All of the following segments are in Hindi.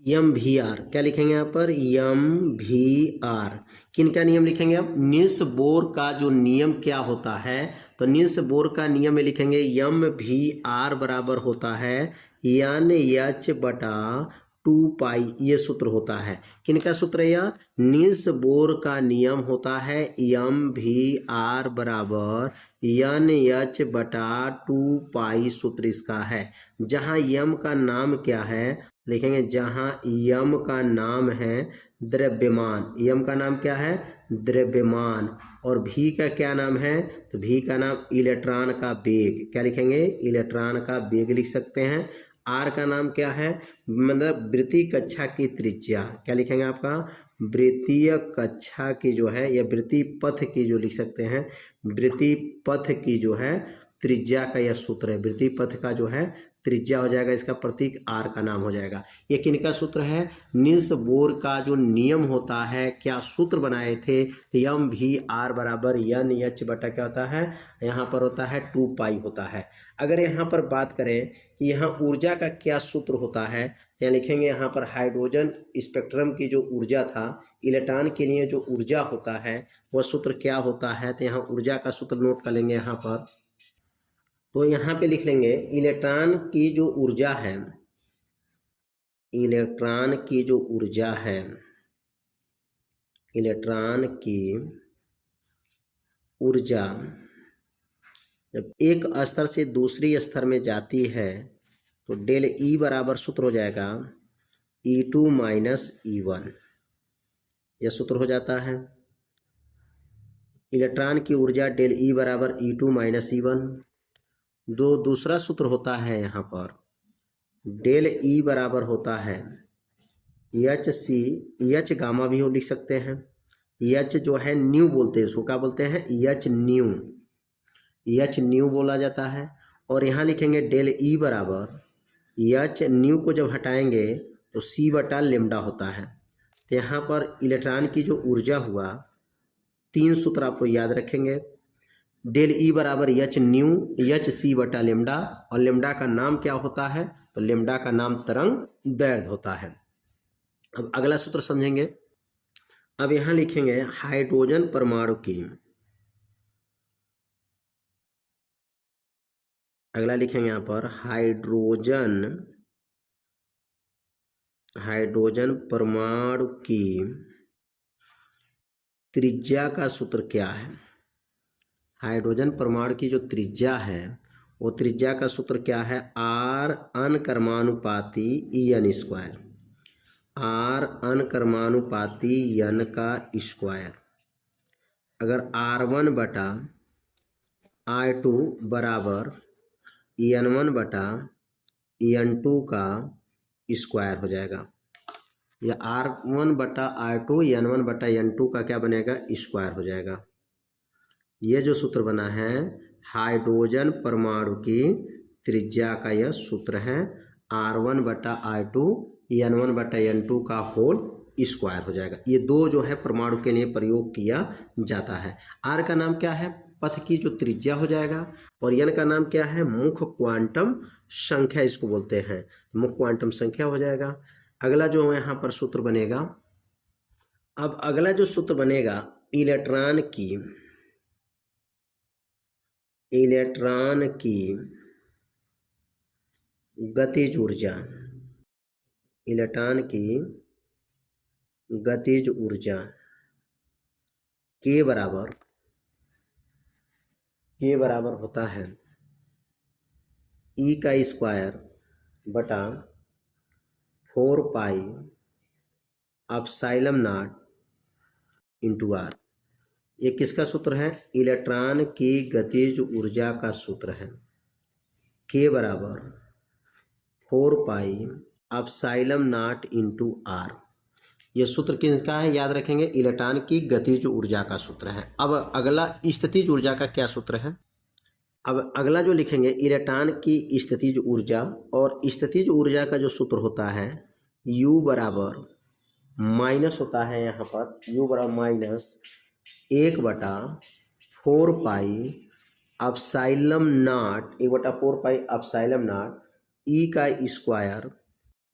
यम भी आर, क्या लिखेंगे यहाँ पर? यम भी आर। किन का नियम लिखेंगे अब? निल्स बोर का जो नियम क्या होता है, तो निल्स बोर का नियम में लिखेंगे यम भी आर बराबर होता है एन एच बटा 2 पाई, ये सूत्र होता है। किन का सूत्र है यह? निल्स बोर का नियम होता है यम भी आर बराबर एन एच बटा 2 पाई, सूत्र इसका है। जहाँ यम का नाम क्या है लिखेंगे, जहाँ यम का नाम है द्रव्यमान, यम का नाम क्या है? द्रव्यमान। और भी का क्या नाम है? तो भी का नाम इलेक्ट्रॉन का वेग, क्या लिखेंगे? इलेक्ट्रॉन का वेग लिख सकते हैं। आर का नाम क्या है? मतलब वृत्तीय कक्षा की त्रिज्या, क्या लिखेंगे आपका? वृत्तीय कक्षा की जो है, या वृत्तीय पथ की जो लिख सकते हैं, वृत्तीय पथ की जो है त्रिज्या का यह सूत्र है। वृत्तीय पथ का जो है त्रिज्या हो जाएगा, इसका प्रतीक आर का नाम हो जाएगा। ये किनका सूत्र है? निल्स बोर का जो नियम होता है, क्या सूत्र बनाए थे? यम भी आर बराबर एन एच बटा क्या होता है, यहाँ पर होता है 2 पाई होता है। अगर यहाँ पर बात करें कि यहाँ ऊर्जा का क्या सूत्र होता है, यहाँ लिखेंगे यहाँ पर हाइड्रोजन स्पेक्ट्रम की जो ऊर्जा था, इलेक्ट्रॉन के लिए जो ऊर्जा होता है वह सूत्र क्या होता है, तो यहाँ ऊर्जा का सूत्र नोट कर लेंगे यहाँ पर। तो यहाँ पे लिख लेंगे इलेक्ट्रॉन की जो ऊर्जा है, इलेक्ट्रॉन की जो ऊर्जा है, इलेक्ट्रॉन की ऊर्जा जब एक स्तर से दूसरी स्तर में जाती है तो डेल ई बराबर सूत्र हो जाएगा E2 माइनस E1, यह सूत्र हो जाता है। इलेक्ट्रॉन की ऊर्जा डेल ई बराबर E2 माइनस E1। दूसरा सूत्र होता है यहाँ पर डेल ई बराबर होता है एच सी, एच गामा भी हो लिख सकते हैं। एच जो है न्यू बोलते हैं, इसको क्या बोलते हैं? एच न्यू, एच न्यू बोला जाता है। और यहाँ लिखेंगे डेल ई बराबर एच न्यू को जब हटाएंगे तो सी बटा लेमडा होता है। तो यहाँ पर इलेक्ट्रॉन की जो ऊर्जा हुआ, 3 सूत्र आपको याद रखेंगे। डेल ई बराबर एच न्यू, एच सी बटा लेमडा, और लेमडा का नाम क्या होता है? तो लेमडा का नाम तरंग दैर्ध्य होता है। अब अगला सूत्र समझेंगे। अब यहाँ लिखेंगे हाइड्रोजन परमाणु की, अगला लिखेंगे यहाँ पर हाइड्रोजन परमाणु की त्रिज्या का सूत्र क्या है? हाइड्रोजन परमाणु की जो त्रिज्या है वो त्रिज्या का सूत्र क्या है? आर अनकर्मानुपाती एन स्क्वायर, आर अनकर्मानुपाती एन का स्क्वायर। अगर R1 बटा R2 बराबर EN1 बटा EN2 का स्क्वायर हो जाएगा, या R1 बटा R2 EN1 बटा EN2 का क्या बनेगा? स्क्वायर हो जाएगा। ये जो सूत्र बना है हाइड्रोजन परमाणु की त्रिज्या का, यह सूत्र है R1 बटा R2 EN1 बटा EN2 का होल स्क्वायर हो जाएगा। ये दो जो है परमाणु के लिए प्रयोग किया जाता है। आर का नाम क्या है? पथ की जो त्रिज्या हो जाएगा, और एन का नाम क्या है? मुख्य क्वांटम संख्या इसको बोलते हैं, मुख्य क्वांटम संख्या हो जाएगा। अगला जो यहाँ पर सूत्र बनेगा, अब अगला जो सूत्र बनेगा इलेक्ट्रॉन की गतिज ऊर्जा, इलेक्ट्रॉन की गतिज ऊर्जा के बराबर होता है ई का स्क्वायर बटा 4 pi epsilon naught into R. ये किसका सूत्र है? इलेक्ट्रॉन की गतिज ऊर्जा का सूत्र है। के बराबर 4 pi epsilon naught into R. ये सूत्र किसका है? याद रखेंगे, इलेक्ट्रॉन की गतिज ऊर्जा का सूत्र है। अब अगला स्थितिज ऊर्जा का क्या सूत्र है? अब अगला जो लिखेंगे इलेक्ट्रॉन की स्थितिज ऊर्जा, और स्थितिज ऊर्जा का जो सूत्र होता है U बराबर माइनस होता है, यहाँ पर U बराबर minus 1/4 pi epsilon naught, 1/4 pi epsilon naught e का स्क्वायर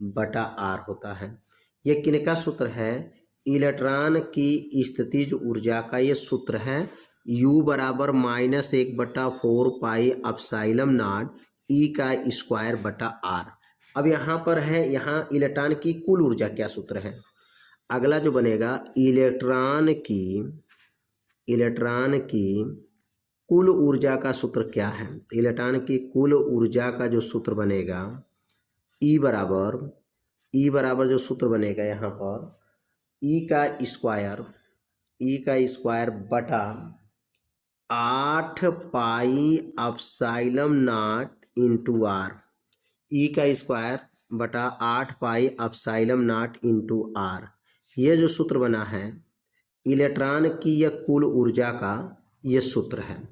बटा आर होता है। ये किनका सूत्र है? इलेक्ट्रॉन की स्थितिज ऊर्जा का ये सूत्र है। U बराबर -1/4 पाई एप्सिलॉन नॉट E का स्क्वायर बटा आर। अब यहाँ पर है, यहाँ इलेक्ट्रॉन की कुल ऊर्जा क्या सूत्र है? अगला जो बनेगा, इलेक्ट्रॉन की कुल ऊर्जा का सूत्र क्या है? इलेक्ट्रॉन की कुल ऊर्जा का जो सूत्र बनेगा, E बराबर जो सूत्र बनेगा यहाँ पर E का स्क्वायर बटा 8 pi epsilon naught into R. E का स्क्वायर बटा 8 pi epsilon naught into R. ये जो सूत्र बना है इलेक्ट्रॉन की यह कुल ऊर्जा का ये सूत्र है।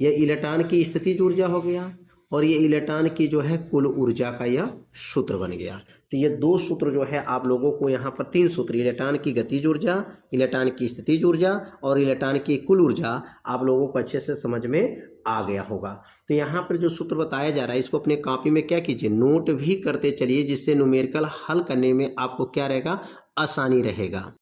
यह इलेक्ट्रॉन की स्थितिज ऊर्जा हो गया और ये इलेक्ट्रॉन की जो है कुल ऊर्जा का यह सूत्र बन गया। तो ये दो सूत्र जो है आप लोगों को यहाँ पर, तीन सूत्र, इलेक्ट्रॉन की गतिज ऊर्जा, इलेक्ट्रॉन की स्थितिज ऊर्जा और इलेक्ट्रॉन की कुल ऊर्जा आप लोगों को अच्छे से समझ में आ गया होगा। तो यहाँ पर जो सूत्र बताया जा रहा है इसको अपने कॉपी में क्या कीजिए, नोट भी करते चलिए, जिससे न्यूमेरिकल हल करने में आपको क्या रहेगा, आसानी रहेगा।